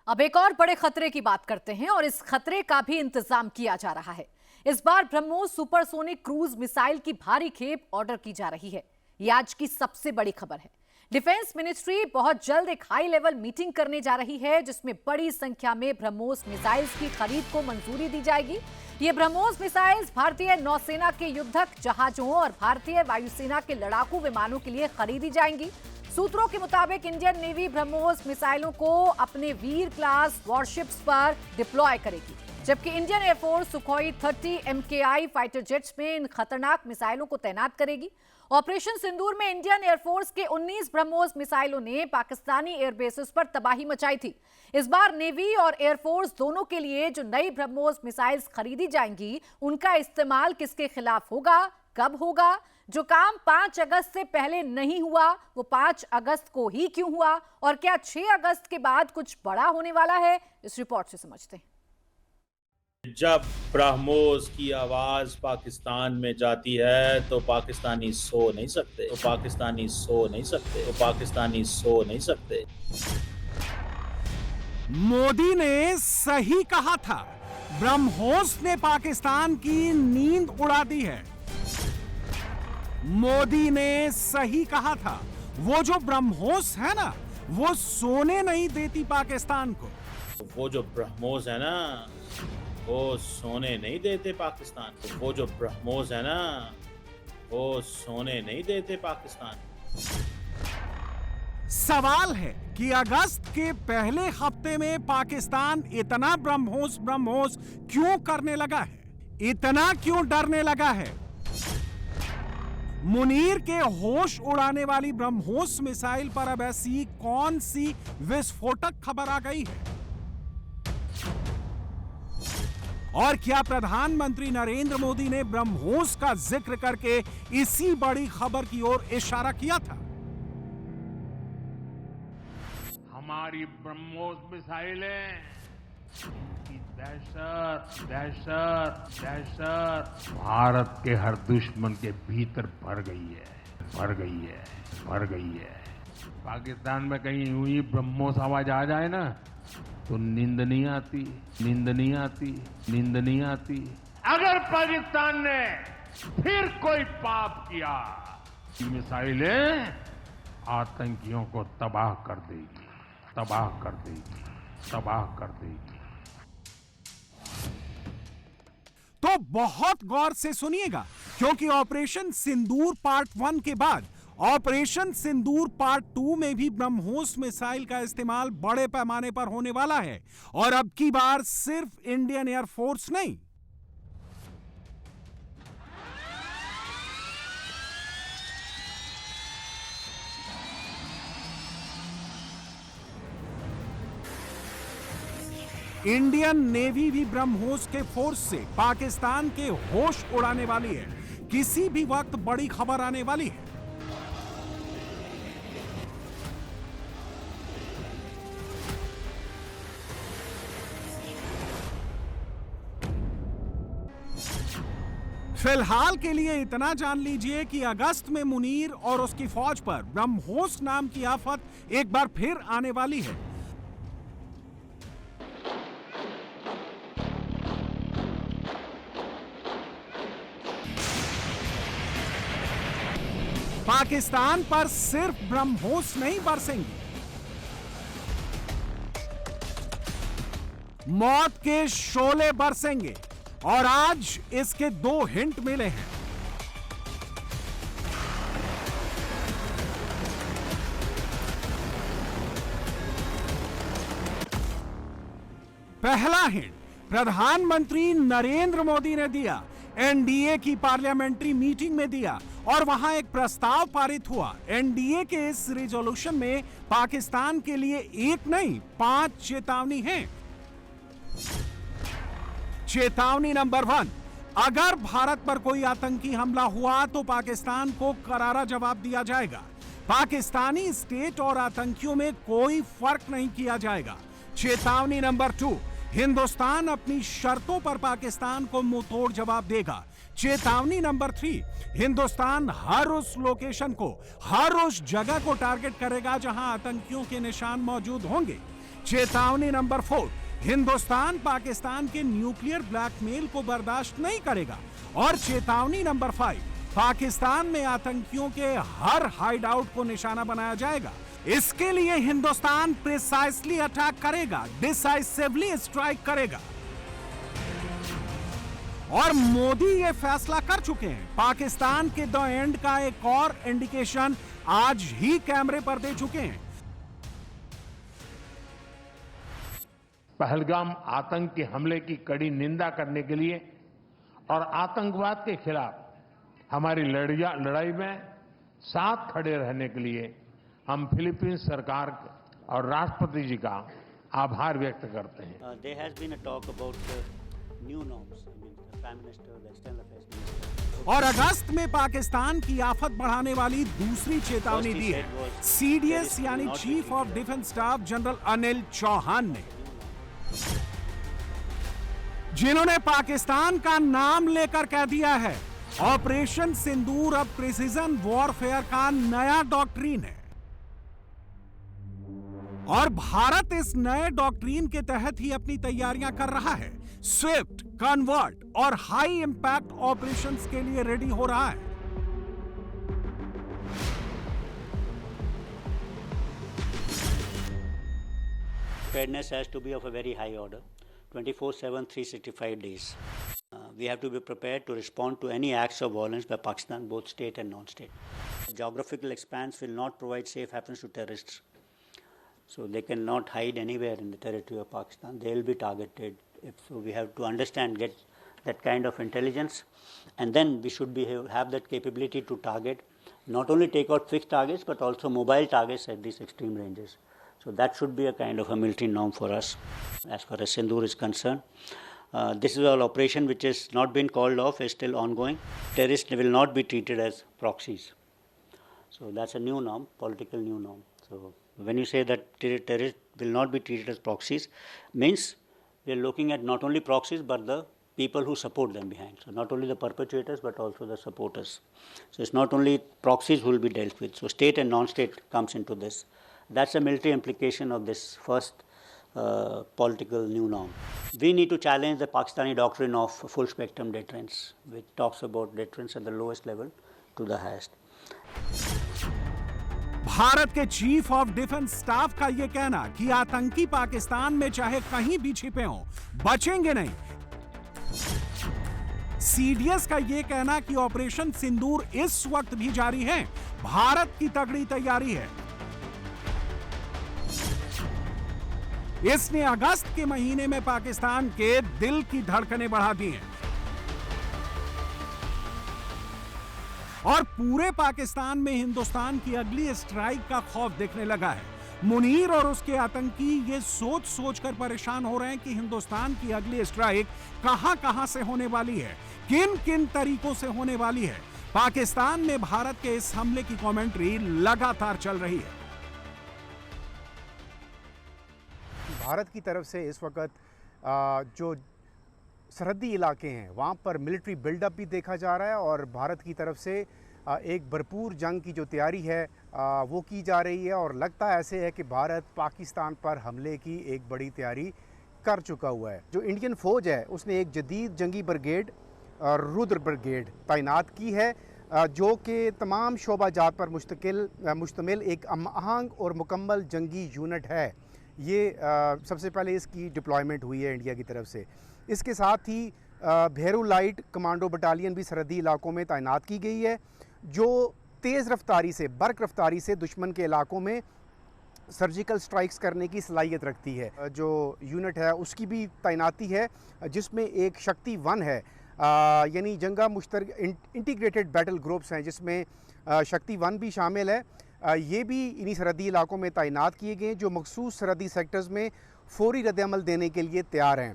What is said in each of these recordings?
अब एक और बड़े खतरे की बात करते हैं और इस खतरे का भी इंतजाम किया जा रहा है। इस बार ब्रह्मोस सुपरसोनिक क्रूज मिसाइल की भारी खेप ऑर्डर की जा रही है। यह आज की सबसे बड़ी खबर है। डिफेंस मिनिस्ट्री बहुत जल्द एक हाई लेवल मीटिंग करने जा रही है, जिसमें बड़ी संख्या में ब्रह्मोस मिसाइल्स की खरीद को मंजूरी दी जाएगी। ये ब्रह्मोस मिसाइल्स भारतीय नौसेना के युद्धक जहाजों और भारतीय वायुसेना के लड़ाकू विमानों के लिए खरीदी जाएंगी। सूत्रों के मुताबिक इंडियन नेवी ब्रह्मोस मिसाइलों को अपने वीर क्लास वॉरशिप्स पर डिप्लॉय करेगी, जबकि Indian air force Sukhoi 30 MKI fighter jets में इन खतरनाक मिसाइलों को तैनात करेगी। ऑपरेशन सिंदूर में इंडियन एयरफोर्स के 19 ब्रह्मोस मिसाइलों ने पाकिस्तानी एयरबेसेस पर तबाही मचाई थी। इस बार नेवी और एयरफोर्स दोनों के लिए जो नई ब्रह्मोस मिसाइल्स खरीदी जाएंगी, उनका इस्तेमाल किसके खिलाफ होगा, कब होगा, जो काम 5 अगस्त से पहले नहीं हुआ वो 5 अगस्त को ही क्यों हुआ, और क्या 6 अगस्त के बाद कुछ बड़ा होने वाला है, इस रिपोर्ट से समझते हैं। जब ब्रह्मोस की आवाज पाकिस्तान में जाती है तो पाकिस्तानी सो नहीं सकते, तो पाकिस्तानी सो नहीं सकते, तो पाकिस्तानी सो नहीं सकते। मोदी ने सही कहा था, ब्रह्मोस ने पाकिस्तान की नींद उड़ा दी है। मोदी ने सही कहा था, वो जो ब्रह्मोस है ना, वो सोने नहीं देती पाकिस्तान को। वो जो ब्रह्मोस है ना, वो सोने नहीं देते पाकिस्तान को। वो जो ब्रह्मोस है ना, वो सोने नहीं देते पाकिस्तान। सवाल है कि अगस्त के पहले हफ्ते में पाकिस्तान इतना ब्रह्मोस क्यों करने लगा है, इतना क्यों डरने लगा है। मुनीर के होश उड़ाने वाली ब्रह्मोस मिसाइल पर अब ऐसी कौन सी विस्फोटक खबर आ गई है, और क्या प्रधानमंत्री नरेंद्र मोदी ने ब्रह्मोस का जिक्र करके इसी बड़ी खबर की ओर इशारा किया था। हमारी ब्रह्मोस मिसाइलें की दहशत दहशत दहशत भारत के हर दुश्मन के भीतर भर गई है। पाकिस्तान में कहीं यूं ही ब्रह्मोस आवाज आ जाए ना तो नींद नहीं आती। अगर पाकिस्तान ने फिर कोई पाप किया, मिसाइलें आतंकियों को तबाह कर देगी। तो बहुत गौर से सुनिएगा, क्योंकि ऑपरेशन सिंदूर पार्ट 1 के बाद ऑपरेशन सिंदूर पार्ट 2 में भी ब्रह्मोस मिसाइल का इस्तेमाल बड़े पैमाने पर होने वाला है, और अब की बार सिर्फ इंडियन एयरफोर्स नहीं, इंडियन नेवी भी ब्रह्मोस के फोर्स से पाकिस्तान के होश उड़ाने वाली है। किसी भी वक्त बड़ी खबर आने वाली है। फिलहाल के लिए इतना जान लीजिए कि अगस्त में मुनीर और उसकी फौज पर ब्रह्मोस नाम की आफत एक बार फिर आने वाली है। पाकिस्तान पर सिर्फ ब्रह्मोस नहीं बरसेंगे, मौत के शोले बरसेंगे, और आज इसके 2 हिंट मिले हैं। पहला हिंट प्रधानमंत्री नरेंद्र मोदी ने दिया, एनडीए की पार्लियामेंट्री मीटिंग में दिया, और वहां एक प्रस्ताव पारित हुआ। एनडीए के इस रिजोल्यूशन में पाकिस्तान के लिए एक नहीं 5 चेतावनी हैं। चेतावनी नंबर 1, अगर भारत पर कोई आतंकी हमला हुआ तो पाकिस्तान को करारा जवाब दिया जाएगा। पाकिस्तानी स्टेट और आतंकियों में कोई फर्क नहीं किया जाएगा। चेतावनी नंबर 2, हिंदुस्तान अपनी शर्तों पर पाकिस्तान को मुंहतोड़ जवाब देगा। चेतावनी नंबर 3, हिंदुस्तान हर उस लोकेशन को, हर उस जगह को टारगेट करेगा जहां आतंकियों के निशान मौजूद होंगे। चेतावनी नंबर 4, हिंदुस्तान पाकिस्तान के न्यूक्लियर ब्लैकमेल को बर्दाश्त नहीं करेगा। और चेतावनी नंबर 5, पाकिस्तान में आतंकियों के हर हाइडआउट को निशाना बनाया जाएगा। इसके लिए हिंदुस्तान प्रिसाइसली अटैक करेगा, डिसाइसिवली स्ट्राइक करेगा। और मोदी ये फैसला कर चुके हैं। पाकिस्तान के द एंड का एक और इंडिकेशन आज ही कैमरे पर दे चुके हैं। पहलगाम आतंक के हमले की कड़ी निंदा करने के लिए और आतंकवाद के खिलाफ हमारी लड़ाई में साथ खड़े रहने के लिए हम फिलीपींस सरकार और राष्ट्रपति जी का आभार व्यक्त करते हैं। There has been a talk about new norms. I mean, the Prime Minister, the External Affairs Minister. और अगस्त में पाकिस्तान की आफत बढ़ाने वाली दूसरी चेतावनी दी है सीडीएस यानी chief of defence staff general Anil Chauhan ने, जिन्होंने पाकिस्तान का नाम लेकर कह दिया है ऑपरेशन सिंदूर अब प्रिसीजन वॉरफेयर का नया डॉक्ट्रिन है। और भारत इस नए डॉक्ट्रिन के तहत ही अपनी तैयारियां कर रहा है। स्विफ्ट, कन्वर्ट और हाई इंपैक्ट ऑपरेशंस के लिए रेडी हो रहा है। Preparedness has to be of a very high order, 24/7, 365 days. We have to be prepared to respond to any acts of violence by Pakistan, both state and non-state. Geographical expanse will not provide safe havens to terrorists. So they cannot hide anywhere in the territory of Pakistan. They will be targeted. So we have to understand, get that kind of intelligence, and then we should have that capability to target, not only take out fixed targets, but also mobile targets at these extreme ranges. So that should be a kind of a military norm for us, as far as Sindoor is concerned. This is an operation which has not been called off, is still ongoing. Terrorists will not be treated as proxies. So that's a new norm, political new norm. So when you say that terrorists will not be treated as proxies, means we are looking at not only proxies but the people who support them behind. So not only the perpetrators but also the supporters. So it's not only proxies who will be dealt with. So state and non-state comes into this. That's a military implication of this first political new norm. We need to challenge the Pakistani doctrine of full spectrum deterrence, which talks about deterrence at the lowest level to the highest. Bharat के chief of defence staff का यह कहना कि आतंकी पाकिस्तान में चाहे कहीं भी छिपे हों, बचेंगे नहीं। सीडीएस का यह कहना कि ऑपरेशन सिंदूर इस वक्त भी जारी है, भारत की तगड़ी तैयारी है। इसने अगस्त के महीने में पाकिस्तान के दिल की धड़कनें बढ़ा दी हैं और पूरे पाकिस्तान में हिंदुस्तान की अगली स्ट्राइक का खौफ दिखने लगा है। मुनीर और उसके आतंकी ये सोच कर परेशान हो रहे हैं कि हिंदुस्तान की अगली स्ट्राइक कहां से होने वाली है, किन किन तरीकों से होने वाली है। पाकिस्तान में भारत के इस हमले की कमेंट्री लगातार चल रही है। भारत की तरफ से इस वक्त जो सरहदी इलाके हैं वहाँ पर मिलिट्री बिल्डअप भी देखा जा रहा है और भारत की तरफ से एक भरपूर जंग की जो तैयारी है वो की जा रही है और लगता ऐसे है कि भारत पाकिस्तान पर हमले की एक बड़ी तैयारी कर चुका हुआ है। जो इंडियन फ़ौज है उसने एक जदीद जंगी ब्रिगेड रुद्र ब्रिगेड तैनात की है जो कि तमाम शोबाजात पर मुश्तमिल एक आहंग और मुकम्मल जंगी यूनिट है। ये सबसे पहले इसकी डिप्लॉयमेंट हुई है इंडिया की तरफ से। इसके साथ ही भेरू लाइट कमांडो बटालियन भी सरहदी इलाकों में तैनात की गई है जो तेज़ रफ्तारी से बर्क रफ्तारी से दुश्मन के इलाकों में सर्जिकल स्ट्राइक्स करने की सलाहियत रखती है। जो यूनिट है उसकी भी तैनाती है जिसमें एक शक्ति 1 है, यानी जंगा मुश्तरक इंटीग्रेटेड बैटल ग्रुप्स हैं जिसमें शक्ति 1 भी शामिल है। ये भी इन्हीं सरहदी इलाकों में तैनात किए गए जो मखसूस सरहदी सेक्टर्स में फौरी रद्द-ए-अमल देने के लिए तैयार हैं।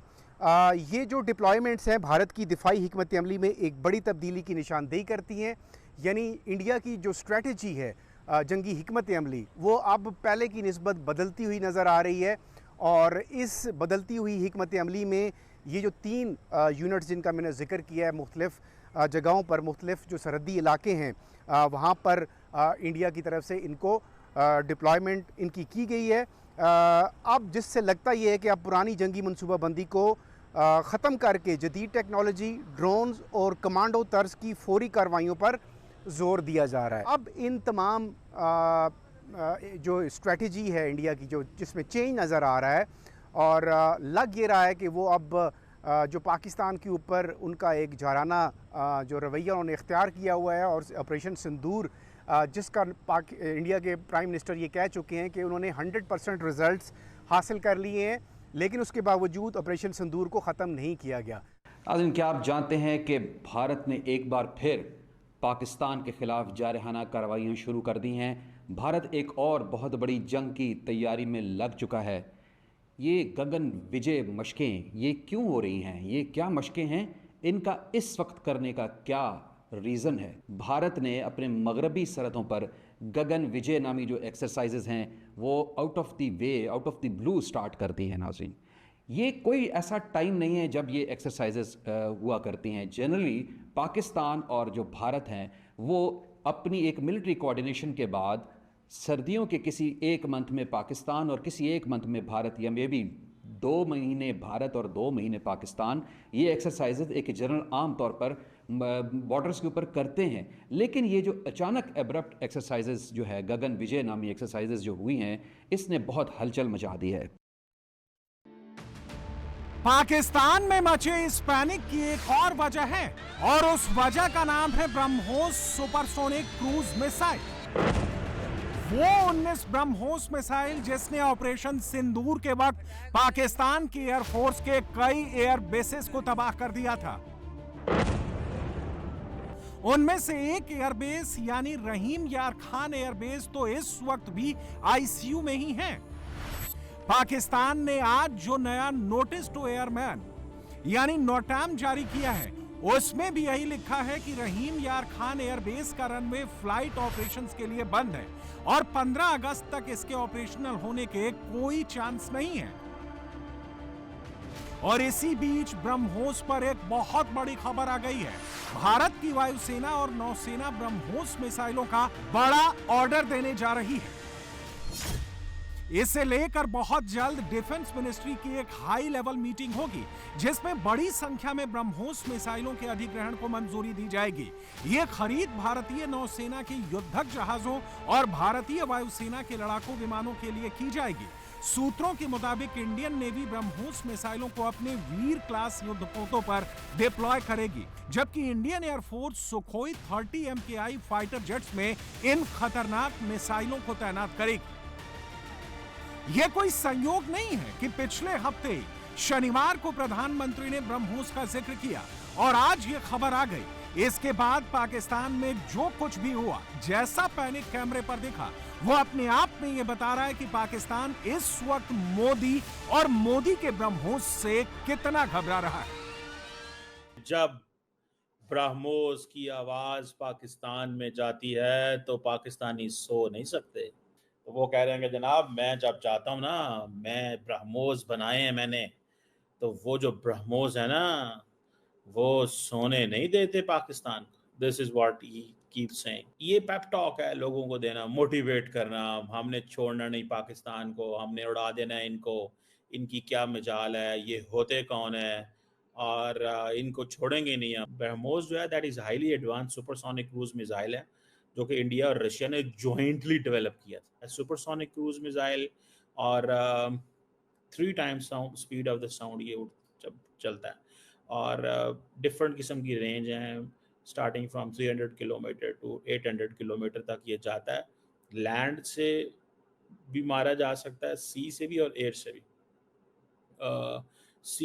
ये जो डिप्लॉयमेंट्स हैं भारत की दिफाई हिकमत अमली में एक बड़ी तब्दीली की निशानदेही करती हैं, यानी इंडिया की जो स्ट्रेटजी है जंगी हिकमत अमली वो अब पहले की निस्बत बदलती हुई नज़र आ रही है और इस बदलती हुई हिकमत अमली में ये जो 3 यूनिट्स जिनका मैंने जिक्र किया है मुख्तलिफ जगहों पर मुख्तलिफ जो सरहदी इलाके हैं वहाँ पर इंडिया की तरफ से इनको डिप्लॉयमेंट इनकी की गई है अब जिससे लगता ये है कि अब पुरानी जंगी मनसूबाबंदी को ख़त्म करके जदीद टेक्नोलॉजी, ड्रोन्स और कमांडो तर्ज की फौरी कार्रवाइयों पर जोर दिया जा रहा है। अब इन तमाम जो स्ट्रेटजी है इंडिया की, जिसमें चेंज नज़र आ रहा है और लग ये रहा है कि वो अब जो पाकिस्तान के ऊपर उनका एक जाराना जो रवैया उन्होंने इख्तियार किया हुआ है, और ऑपरेशन सिंदूर जिसका इंडिया के प्राइम मिनिस्टर ये कह चुके हैं कि उन्होंने 100% रिजल्ट्स हासिल कर लिए हैं, लेकिन उसके बावजूद ऑपरेशन सिंदूर को ख़त्म नहीं किया गया। नाज़रीन, क्या आप जानते हैं कि भारत ने एक बार फिर पाकिस्तान के ख़िलाफ़ जारहाना कार्रवाइयाँ शुरू कर दी हैं। भारत एक और बहुत बड़ी जंग की तैयारी में लग चुका है। ये गगन विजय मशकें ये क्यों हो रही हैं? ये क्या मशकें हैं? इनका इस वक्त करने का क्या रीज़न है? भारत ने अपने मगरबी सरहदों पर गगन विजय नामी जो एक्सरसाइजेज हैं वो out of the way, out of the blue start कर दी हैं। नाज़रीन, ये कोई ऐसा टाइम नहीं है जब ये एक्सरसाइजेज हुआ करती हैं। जनरली पाकिस्तान और जो भारत हैं वो अपनी एक मिलिट्री कोऑर्डिनेशन के बाद सर्दियों के किसी एक मंथ में पाकिस्तान और किसी एक मंथ में भारत, या मे बी 2 महीने भारत और 2 महीने पाकिस्तान, ये एक्सरसाइजेज एक जनरल आम तौर पर बॉर्डर्स के ऊपर करते हैं। लेकिन ये जो अचानक एब्रप्ट एक्सरसाइजेज जो है, गगन विजय नामी एक्सरसाइजेज जो हुई हैं, इसने बहुत हलचल मचा दी है। पाकिस्तान में मचे इस पैनिक की एक और वजह है, और उस वजह का नाम है ब्रह्मोस सुपरसोनिक क्रूज मिसाइल। वो 19 ब्रह्मोस मिसाइल जिसने ऑपरेशन सिंदूर के वक्त पाकिस्तान की एयरफोर्स के कई एयर बेसेस को तबाह कर दिया था। उनमें से एक एयरबेस यानी रहीम यार खान एयरबेस तो इस वक्त भी आईसीयू में ही है। पाकिस्तान ने आज जो नया नोटिस टू एयरमैन यानी नोटैम जारी किया है, उसमें भी यही लिखा है कि रहीम यार खान एयरबेस का रनवे फ्लाइट ऑपरेशंस के लिए बंद है और 15 अगस्त तक इसके ऑपरेशनल होने के कोई चांस नहीं है। और इसी बीच ब्रह्मोस पर एक बहुत बड़ी खबर आ गई है। भारत की वायुसेना और नौसेना ब्रह्मोस मिसाइलों का बड़ा ऑर्डर देने जा रही है। इसे लेकर बहुत जल्द डिफेंस मिनिस्ट्री की एक हाई लेवल मीटिंग होगी, जिसमें बड़ी संख्या में ब्रह्मोस मिसाइलों के अधिग्रहण को मंजूरी दी जाएगी। ये खरीद भारतीय नौसेना के युद्धक जहाजों और भारतीय वायुसेना के लड़ाकू विमानों के लिए की जाएगी। सूत्रों के मुताबिक इंडियन नेवी ब्रह्मोस मिसाइलों को अपने वीर क्लास युद्धपोतों पर डिप्लॉय करेगी, जबकि Indian air force Sukhoi 30 MKI fighter jets में इन खतरनाक मिसाइलों को तैनात करेगी। यह कोई संयोग नहीं है कि पिछले हफ्ते शनिवार को प्रधानमंत्री ने ब्रह्मोस का जिक्र किया और आज ये खबर आ गई। इसके बाद पाकिस्तान में जो कुछ भी हुआ, जैसा पैनिक कैमरे पर दिखा, वो अपने आप में ये बता रहा है कि पाकिस्तान इस वक्त मोदी और मोदी के ब्रह्मोस से कितना घबरा रहा है। जब ब्रह्मोस की आवाज पाकिस्तान में जाती है तो पाकिस्तानी सो नहीं सकते। तो वो कह रहे हैं कि जनाब, मैं जब जाता हूँ ना, मैं ब्रह्मोस बनाए हैं मैंने, तो वो जो ब्रह्मोस है ना, वो सोने नहीं देते पाकिस्तान को। This is what he keep saying. ये पेप टॉक है लोगों को देना, मोटिवेट करना, हमने छोड़ना नहीं पाकिस्तान को, हमने उड़ा देना है इनको, इनकी क्या मजाल है, ये होते कौन है और इनको छोड़ेंगे नहीं हम। ब्रह्मोस जो है that is highly advance supersonic cruise missile है, जो कि इंडिया और रशिया ने जॉइंटली डेवलप किया था। सुपरसोनिक क्रूज मिसाइल और 3 times speed of the sound ये जब चलता है, और डिफरेंट किस्म की रेंज हैं, starting from 300 kilometre to 800 kilometre तक ये जाता है। लैंड से भी मारा जा सकता है, सी से भी और एयर से भी।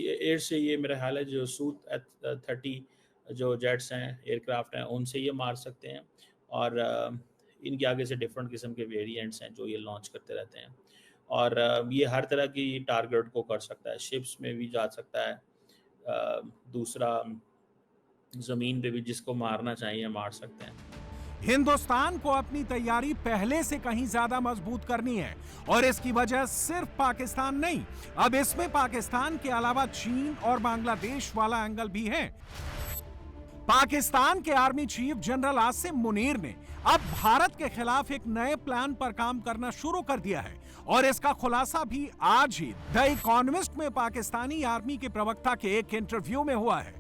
एयर से ये मेरा ख्याल है जो Su-30 जो जेट्स हैं, एयरक्राफ्ट हैं, उनसे ये मार सकते हैं, और इनके आगे से डिफरेंट किस्म के वेरिएंट्स हैं जो ये लॉन्च करते रहते हैं, और ये हर तरह की टारगेट को कर सकता है। शिप्स में भी जा सकता है, दूसरा ज़मीन पे भी जिसको मारना चाहिए मार सकते हैं। हिंदुस्तान को अपनी तैयारी पहले से कहीं ज्यादा मजबूत करनी है, और इसकी वजह सिर्फ पाकिस्तान नहीं, अब इसमें पाकिस्तान के अलावा चीन और बांग्लादेश वाला एंगल भी है। पाकिस्तान के army chief general Asim Munir ने अब भारत के खिलाफ एक नए प्लान पर काम करना शुरू कर दिया है, और इसका खुलासा भी आज ही द इकोनॉमिस्ट में पाकिस्तानी आर्मी के प्रवक्ता के एक इंटरव्यू में हुआ है।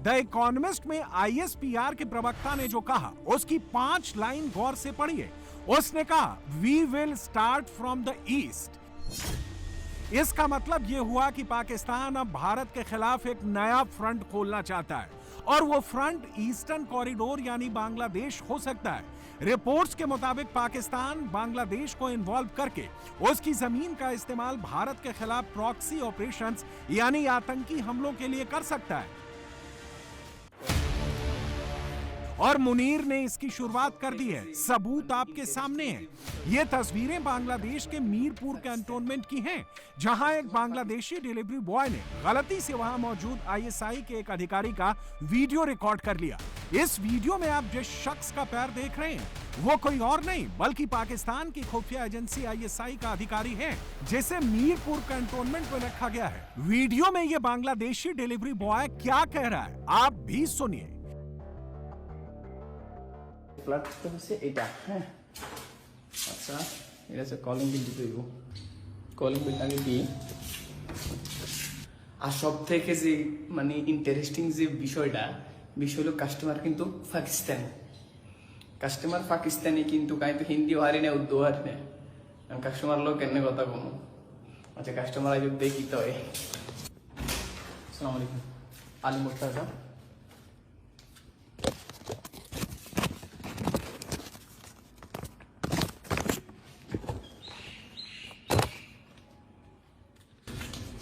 द इकोनॉमिस्ट में ISPR के प्रवक्ता ने जो कहा उसकी 5 लाइन गौर से पढ़िए। उसने कहा, we will start from the east. इसका मतलब यह हुआ कि पाकिस्तान अब भारत के खिलाफ एक नया फ्रंट खोलना चाहता है और वो फ्रंट ईस्टर्न कॉरिडोर यानी बांग्लादेश हो सकता है। रिपोर्ट्स के मुताबिक पाकिस्तान बांग्लादेश को इन्वॉल्व करके उसकी जमीन का इस्तेमाल भारत के खिलाफ प्रॉक्सी ऑपरेशंस यानी आतंकी हमलों के लिए कर सकता है और मुनीर ने इसकी शुरुआत कर दी है। सबूत आपके सामने है। ये तस्वीरें बांग्लादेश के मीरपुर कैंटोनमेंट की हैं, जहां एक बांग्लादेशी डिलीवरी बॉय ने गलती से वहां मौजूद ISI के एक अधिकारी का वीडियो रिकॉर्ड कर लिया। इस वीडियो में आप जिस शख्स का पैर देख रहे हैं वो कोई और नहीं बल्कि पाकिस्तान की खुफिया एजेंसी ISI का अधिकारी है, जिसे मीरपुर कैंटोनमेंट में रखा गया है। वीडियो में ये बांग्लादेशी डिलीवरी बॉय क्या कह रहा है आप भी सुनिए। ফ্ল্যাট হচ্ছে এটা, হ্যাঁ আচ্ছা, এটা হচ্ছে কলিং বিল দিতে হইব। কলিং বিলটাকে দিই। আর সব থেকে যে মানে ইন্টারেস্টিং যে বিষয় হলো কাস্টমার কিন্তু পাকিস্তানি। কাস্টমার পাকিস্তানি কিন্তু কাইতো হিন্দিও হারি না, উর্দু হারি না। আমি কাস্টমার লোক কেন কথা বলবো। আচ্ছা, কাস্টমার আজ দেখি তো। আসসালামু আলাইকুম, Ali Murtaza.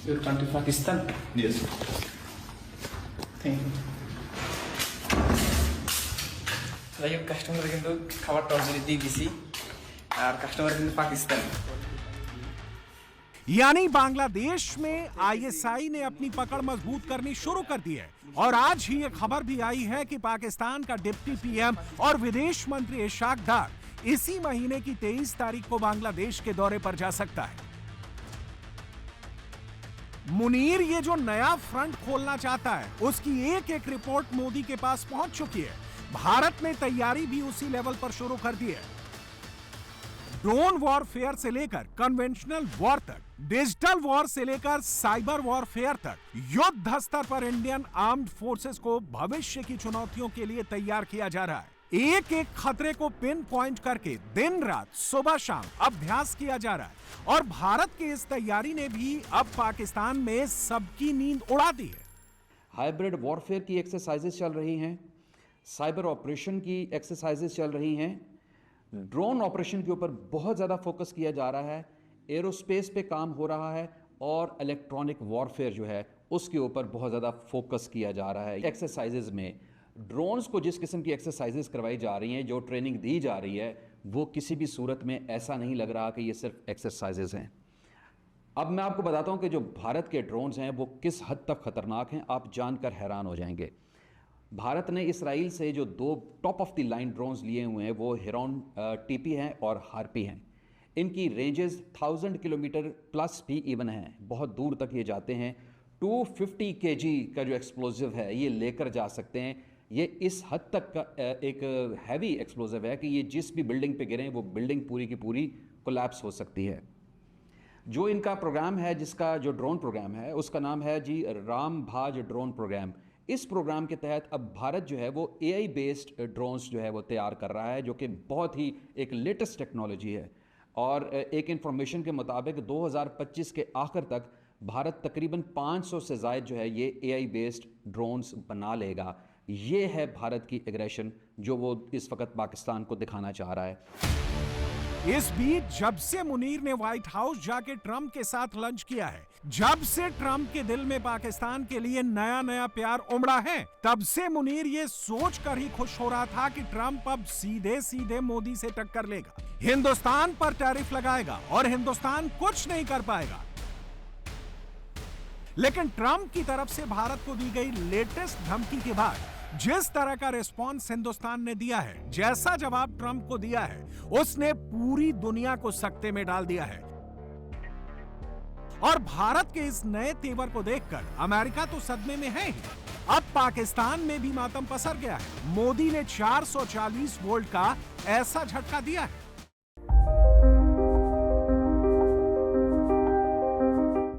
Your country Pakistan? Yes. Thank you. যাই হোক, কাস্টমার কিন্তু খাবারটা অলরেডি দিয়ে দিছি আর কাস্টমার কিন্তু পাকিস্তান। यानी बांग्लादेश में ISI ने अपनी पकड़ मजबूत करनी शुरू कर दी है और आज ही ये खबर भी आई है कि पाकिस्तान का डिप्टी PM और विदेश मंत्री इशाक डार इसी महीने की 23 तारीख को बांग्लादेश के दौरे पर जा सकता है। मुनीर ये जो नया फ्रंट खोलना चाहता है उसकी एक एक रिपोर्ट मोदी के पास पहुंच चुकी है। भारत ने तैयारी भी उसी लेवल पर शुरू कर दी है। ड्रोन वॉरफेयर से लेकर कन्वेंशनल वॉर तक, डिजिटल वॉर से लेकर साइबर वॉरफेयर तक, युद्ध स्तर पर इंडियन आर्म्ड फोर्सेस को भविष्य की चुनौतियों के लिए तैयार किया जा रहा है। एक एक खतरे को पिन पॉइंट करके दिन रात सुबह शाम अभ्यास किया जा रहा है और भारत की इस तैयारी ने भी अब पाकिस्तान में सबकी नींद उड़ा दी है। हाइब्रिड वॉरफेयर की एक्सरसाइजेस चल रही हैं, साइबर ऑपरेशन की एक्सरसाइजेस चल रही हैं, ड्रोन ऑपरेशन के ऊपर बहुत ज़्यादा फोकस किया जा रहा है, एरोस्पेस पे काम हो रहा है और इलेक्ट्रॉनिक वॉरफेयर जो है उसके ऊपर बहुत ज़्यादा फोकस किया जा रहा है। एक्सरसाइजेज में ड्रोन्स को जिस किस्म की एक्सरसाइजेज करवाई जा रही हैं, जो ट्रेनिंग दी जा रही है, वो किसी भी सूरत में ऐसा नहीं लग रहा कि ये सिर्फ एक्सरसाइजेज हैं। अब मैं आपको बताता हूं कि जो भारत के ड्रोन्स हैं वो किस हद तक ख़तरनाक हैं, आप जानकर हैरान हो जाएंगे। भारत ने इसराइल से जो 2 top of the line drones लिए हुए हैं वो हिरॉन TP हैं और हार्पी हैं। इनकी रेंजेस 1000 किलोमीटर प्लस भी इवन हैं, बहुत दूर तक ये जाते हैं। 250 kg का जो एक्सप्लोजिव है ये लेकर जा सकते हैं। ये इस हद तक का एक हैवी एक्सप्लोजिव है कि ये जिस भी बिल्डिंग पे गिरें वो बिल्डिंग पूरी की पूरी कोलैप्स हो सकती है। जो इनका प्रोग्राम है, जिसका जो ड्रोन प्रोग्राम है उसका नाम है जी राम भाज ड्रोन प्रोग्राम। इस प्रोग्राम के तहत अब भारत जो है वो AI बेस्ड ड्रोन्स जो है वो तैयार कर रहा है, जो कि बहुत ही एक लेटेस्ट टेक्नोलॉजी है। और एक इंफॉर्मेशन के मुताबिक 2025 के आखिर तक भारत तकरीबन 500 से ज़ायद जो है ये AI बेस्ड ड्रोन्स बना लेगा। ये है भारत की एग्रेशन जो वो इस वक्त पाकिस्तान को दिखाना चाह रहा है। इस बीच जब से मुनीर ने व्हाइट हाउस जाके ट्रंप के साथ लंच किया है, जब से ट्रंप के दिल में पाकिस्तान के लिए नया नया प्यार उमड़ा है, तब से मुनीर ये सोच कर ही खुश हो रहा था कि ट्रंप अब सीधे सीधे मोदी से टक्कर लेगा, हिंदुस्तान पर टैरिफ लगाएगा और हिंदुस्तान कुछ नहीं कर पाएगा। लेकिन ट्रंप की तरफ से भारत को दी गई लेटेस्ट धमकी के बाद जिस तरह का रिस्पॉन्स हिंदुस्तान ने दिया है, जैसा जवाब ट्रंप को दिया है, उसने पूरी दुनिया को सकते में डाल दिया है। और भारत के इस नए तेवर को देखकर अमेरिका तो सदमे में है ही, अब पाकिस्तान में भी मातम पसर गया है। मोदी ने 440 वोल्ट का ऐसा झटका दिया है